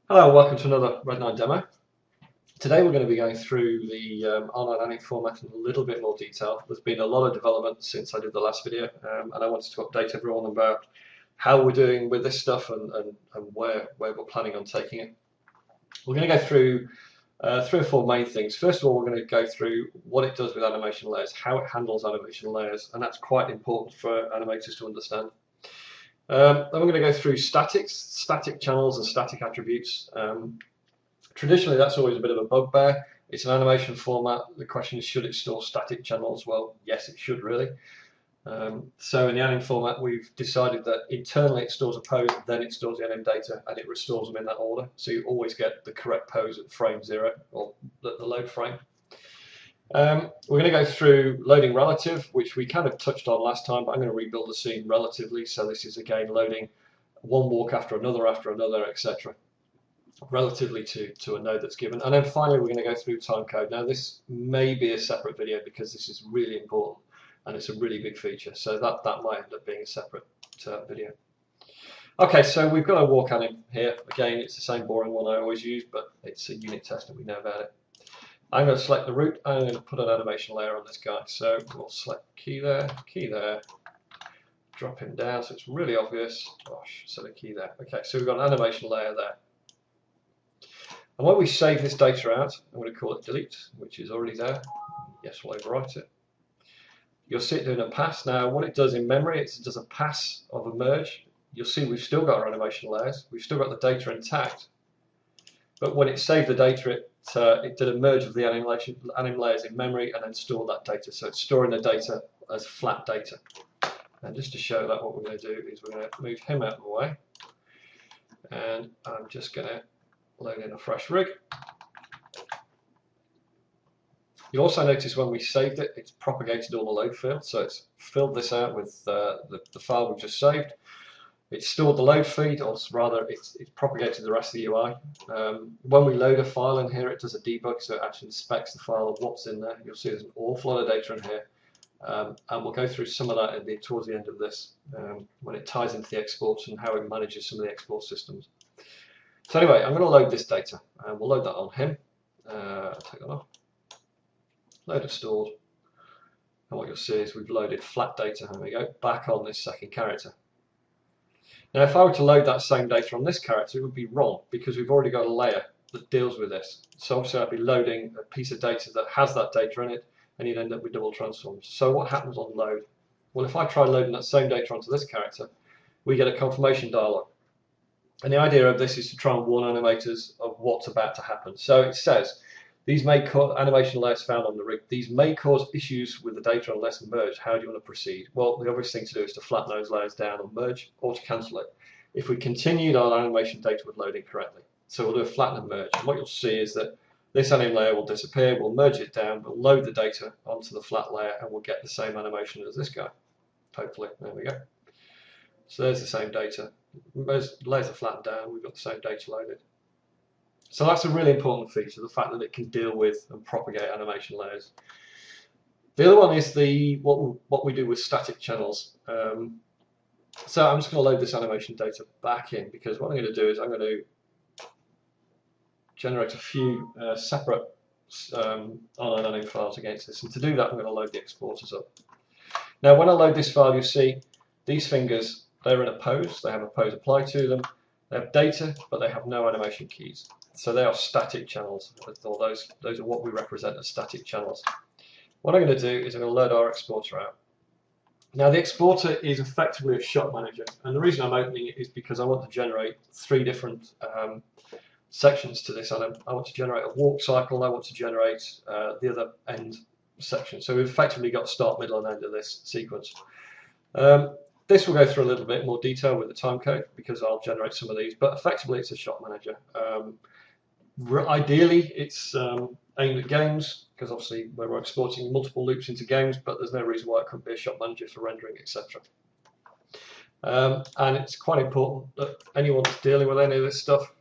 Hello and welcome to another Red9 demo. Today we're going to be going through the R9 anim format in a little bit more detail. There's been a lot of development since I did the last video, and I wanted to update everyone about how we're doing with this stuff and where we're planning on taking it. We're going to go through 3 or 4 main things. First of all, we're going to go through what it does with animation layers, how it handles animation layers, and that's quite important for animators to understand. Then we're going to go through static channels and static attributes. Traditionally, that's always a bit of a bugbear. It's an animation format. The question is, should it store static channels? Well, yes, it should really. So in the anim format, we've decided that internally it stores a pose, then it stores the anim data, and it restores them in that order. So you always get the correct pose at frame 0, or the load frame. We're going to go through loading relative, which we kind of touched on last time, but I'm going to rebuild the scene relatively. So this is again loading one walk after another, etc. Relatively to a node that's given. And then finally we're going to go through timecode. Now this may be a separate video because this is really important and it's a really big feature, so that might end up being a separate video. Okay, so we've got a walk anim here. Again, it's the same boring one I always use, but it's a unit test and we know about it. I'm going to select the root and I'm going to put an animation layer on this guy. So we'll select key there, drop him down so it's really obvious. Gosh, set a key there. Okay, so we've got an animation layer there. And when we save this data out, I'm going to call it delete, which is already there. Yes, we'll overwrite it. You'll see it doing a pass. Now, what it does in memory, it does a pass of a merge. You'll see we've still got our animation layers. We've still got the data intact. But when it saved the data, it did a merge of the anim layers in memory and then stored that data. So it's storing the data as flat data. And just to show that, what we're going to do is we're going to move him out of the way. And I'm just going to load in a fresh rig. You'll also notice when we saved it, it's propagated all the load fields. So it's filled this out with the file we've just saved. It's stored the load feed, or rather, it's propagated the rest of the UI. When we load a file in here, it does a debug, so it actually inspects the file of what's in there. You'll see there's an awful lot of data in here. And we'll go through some of that towards the end of this, when it ties into the exports and how it manages some of the export systems. So anyway, I'm going to load this data, and we'll load that on him. Take that off. Loader stored. And what you'll see is we've loaded flat data, there we go, back on this second character. Now if I were to load that same data on this character, it would be wrong, because we've already got a layer that deals with this. So obviously I'd be loading a piece of data that has that data in it, and you'd end up with double transforms. So what happens on load? Well, if I try loading that same data onto this character, we get a confirmation dialog. And the idea of this is to try and warn animators of what's about to happen. So it says, these may cause animation layers found on the rig. These may cause issues with the data unless merged. How do you want to proceed? Well, the obvious thing to do is to flatten those layers down or merge, or to cancel it. If we continued, our animation data would load incorrectly. So we'll do a flatten and merge. And what you'll see is that this anim layer will disappear, we'll merge it down, we'll load the data onto the flat layer, and we'll get the same animation as this guy. Hopefully, there we go. So there's the same data. Layers are flattened down, we've got the same data loaded. So that's a really important feature, the fact that it can deal with and propagate animation layers. The other one is what we do with static channels. So I'm just going to load this animation data back in, because what I'm going to do is I'm going to generate a few separate R9 anim files against this, and to do that I'm going to load the exporters up. Now when I load this file, you see these fingers, they're in a pose, they have a pose applied to them, they have data, but they have no animation keys. So they are static channels, or those are what we represent as static channels. What I'm going to do is I'm going to load our exporter out. Now the exporter is effectively a shot manager, and the reason I'm opening it is because I want to generate 3 different sections to this. I want to generate a walk cycle, I want to generate the other end section. So we've effectively got start, middle and end of this sequence. This will go through a little bit more detail with the timecode, because I'll generate some of these, but effectively it's a shot manager. Ideally it's aimed at games, because obviously we're exporting multiple loops into games, but there's no reason why it couldn't be a shot manager for rendering, etc. And it's quite important that anyone that's dealing with any of this stuff,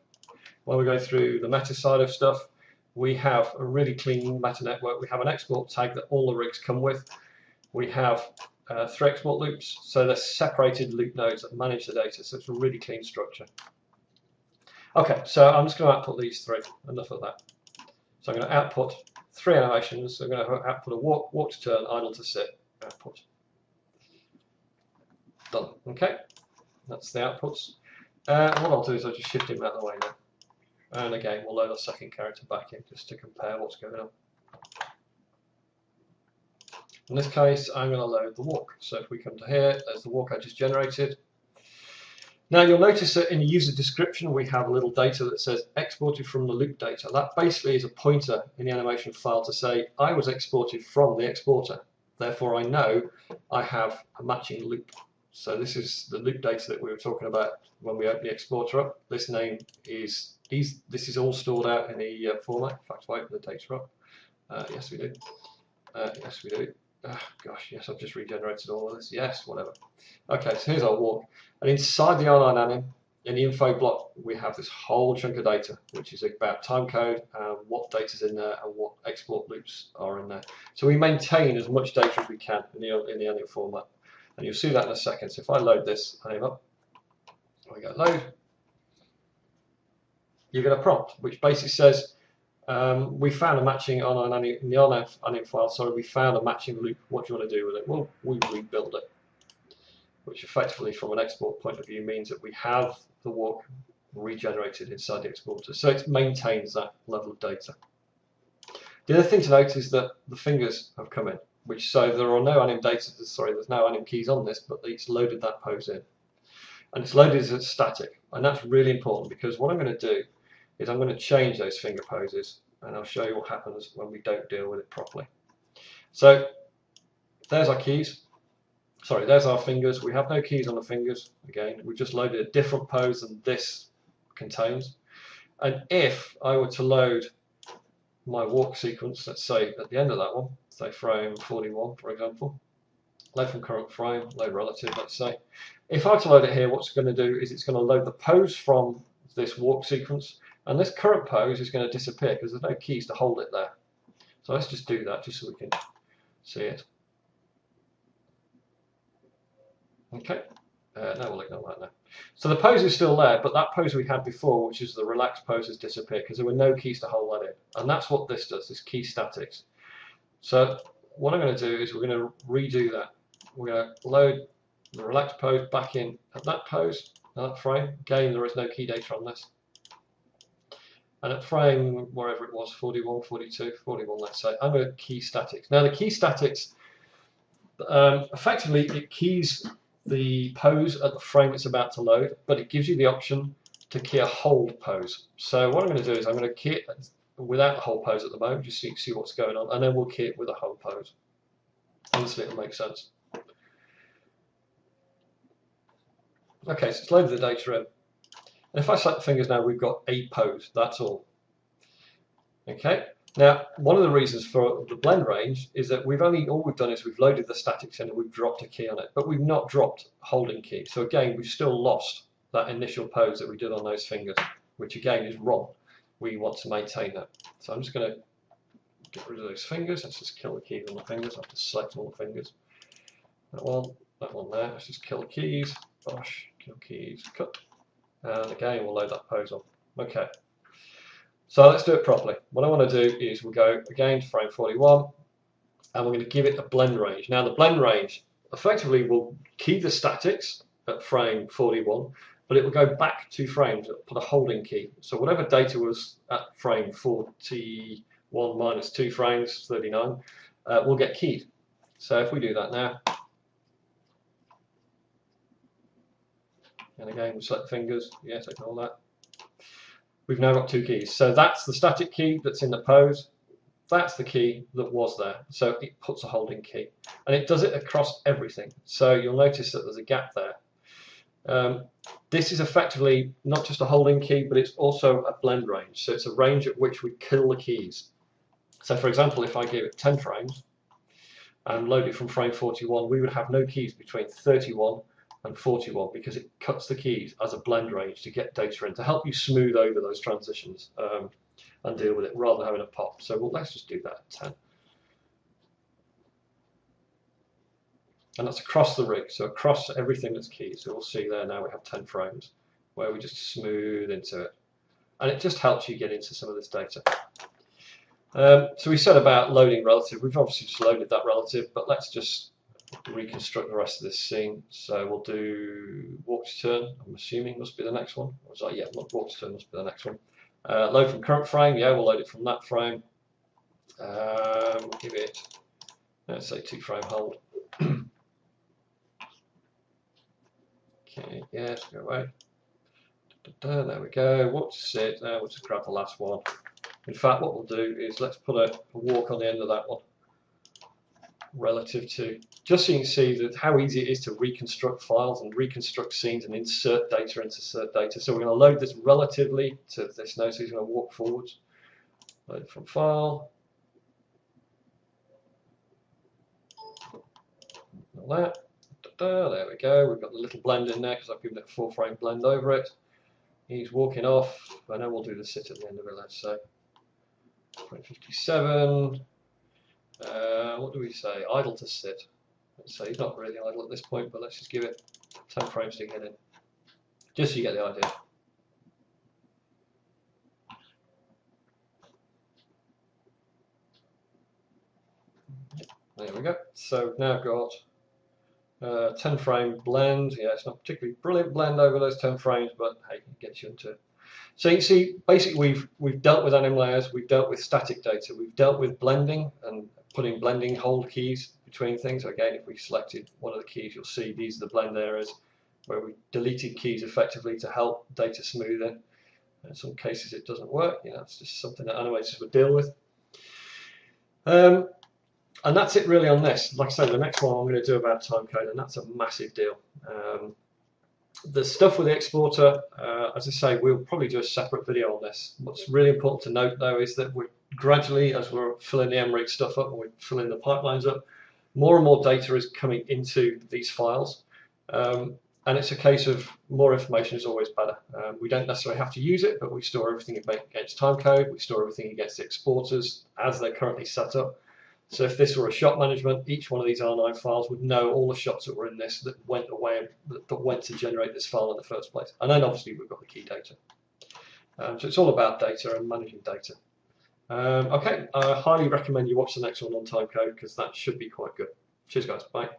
when we go through the meta side of stuff, we have a really clean meta network. We have an export tag that all the rigs come with. We have 3 export loops, so they're separated loop nodes that manage the data, so it's a really clean structure. Okay, so I'm just going to output these three. Enough of that. So I'm going to output three animations. So I'm going to output a walk to turn, idle to sit, output. Done. Okay, that's the outputs. What I'll do is I'll just shift him out of the way now. And again, we'll load our second character back in just to compare what's going on. In this case, I'm going to load the walk. So if we come to here, there's the walk I just generated. Now you'll notice that in the user description we have a little data that says exported from the loop data. That basically is a pointer in the animation file to say I was exported from the exporter. Therefore I know I have a matching loop. So this is the loop data that we were talking about when we open the exporter up. This name is this is all stored out in the format. In fact, if I open the data up, yes we do. Yes we do. Gosh, yes, I've just regenerated all of this. Yes, whatever. Okay, so here's our walk. And inside the R9 anim, in the info block, we have this whole chunk of data, which is about timecode, what data's in there, and what export loops are in there. So we maintain as much data as we can in the anim format. And you'll see that in a second. So if I load this anim up, we go load, you get a prompt, which basically says, we found a matching on an in the anim file. Sorry, we found a matching loop. What do you want to do with it? Well, we rebuild it, which effectively, from an export point of view, means that we have the walk regenerated inside the exporter. So it maintains that level of data. The other thing to note is that the fingers have come in, which so there are no anim data. Sorry, there's no anim keys on this, but it's loaded that pose in, and it's loaded as static, and that's really important because what I'm going to do is I'm going to change those finger poses, and I'll show you what happens when we don't deal with it properly. So there's our keys. Sorry, there's our fingers. We have no keys on the fingers. Again, we've just loaded a different pose than this contains. And if I were to load my walk sequence, let's say at the end of that one, say frame 41, for example, load from current frame, load relative, let's say. If I were to load it here, what's it's going to do is it's going to load the pose from this walk sequence, and this current pose is going to disappear because there's no keys to hold it there. So let's just do that just so we can see it. Okay, now we'll ignore that now. So the pose is still there, but that pose we had before, which is the relaxed pose, has disappeared because there were no keys to hold that in. And that's what this does, this key statics. So what I'm going to do is we're going to redo that. We're going to load the relaxed pose back in at that pose, that frame. Again, there is no key data on this. And at frame, wherever it was, 41, 42, 41, let's say, I'm going to key statics. Now the key statics, effectively it keys the pose at the frame it's about to load, but it gives you the option to key a hold pose. So what I'm going to do is I'm going to key it without a hold pose at the moment, just so you can see what's going on, and then we'll key it with a hold pose. Honestly, it'll make sense. Okay, so it's loaded the data in. And if I select the fingers now, we've got a pose, that's all. Okay, now one of the reasons for the blend range is that all we've done is we've loaded the statics in and we've dropped a key on it, but we've not dropped holding key. So again, we've still lost that initial pose that we did on those fingers, which again is wrong. We want to maintain that. So I'm just going to get rid of those fingers. Let's just kill the keys on the fingers. I have to select all the fingers. That one there. Let's just kill the keys. Bosh, kill keys, cut. And again, we'll load that pose on. Okay. So let's do it properly. What I want to do is we'll go again to frame 41, and we're going to give it a blend range. Now the blend range effectively will key the statics at frame 41, but it will go back 2 frames, put a holding key. So whatever data was at frame 41 minus 2 frames, 39, will get keyed. So if we do that now, and again we select fingers, yes, ignore that. We've now got 2 keys. So that's the static key that's in the pose. That's the key that was there. So it puts a holding key. And it does it across everything. So you'll notice that there's a gap there. This is effectively not just a holding key, but it's also a blend range. So it's a range at which we kill the keys. So for example, if I give it 10 frames and load it from frame 41, we would have no keys between 31 and 41 because it cuts the keys as a blend range to get data in to help you smooth over those transitions and deal with it rather than having a pop. So let's just do that at 10. And that's across the rig, so across everything that's keyed. So we'll see there now we have 10 frames where we just smooth into it. and it just helps you get into some of this data. So we said about loading relative. We've obviously just loaded that relative, but let's just reconstruct the rest of this scene. So we'll do walk to turn. I'm assuming must be the next one. Or was that, yeah, walk to turn must be the next one. Load from current frame. Yeah, we'll load it from that frame. We'll give it, let's say, 2 frame hold. Okay, yes, go away. There we go. Walk to sit. We'll just grab the last one. In fact, what we'll do is let's put a walk on the end of that one, relative to, just so you can see that how easy it is to reconstruct files and reconstruct scenes and insert data. So we're going to load this relatively to this node. So he's going to walk forwards. Load from file. Like that. There we go. We've got the little blend in there because I've given it a 4 frame blend over it. He's walking off, and then we'll do the sit at the end of it. Let's say 57. What do we say? Idle to sit. Let's say he's not really idle at this point, but let's just give it 10 frames to get in, just so you get the idea. There we go. So we've now got 10 frame blend. Yeah, it's not particularly brilliant blend over those 10 frames, but hey, it gets you into it. So you can see, basically we've dealt with animLayers, we've dealt with static data, we've dealt with blending and putting blending hold keys between things. So again, if we selected one of the keys, you'll see these are the blend areas where we deleted keys effectively to help data smooth in. In some cases it doesn't work, you know, it's just something that animators would deal with. And that's it really on this. Like I said, the next one I'm going to do about timecode, and that's a massive deal. The stuff with the exporter, as I say, we'll probably do a separate video on this. What's really important to note though is that we're gradually, as we're filling the MRig stuff up and we're filling the pipelines up, more and more data is coming into these files. And it's a case of more information is always better. We don't necessarily have to use it, but we store everything against timecode, we store everything against the exporters as they're currently set up. So if this were a shot management, each one of these R9 files would know all the shots that were in this that went away, that went to generate this file in the first place. And then obviously we've got the key data. So it's all about data and managing data. Okay, I highly recommend you watch the next one on timecode because that should be quite good. Cheers guys, bye.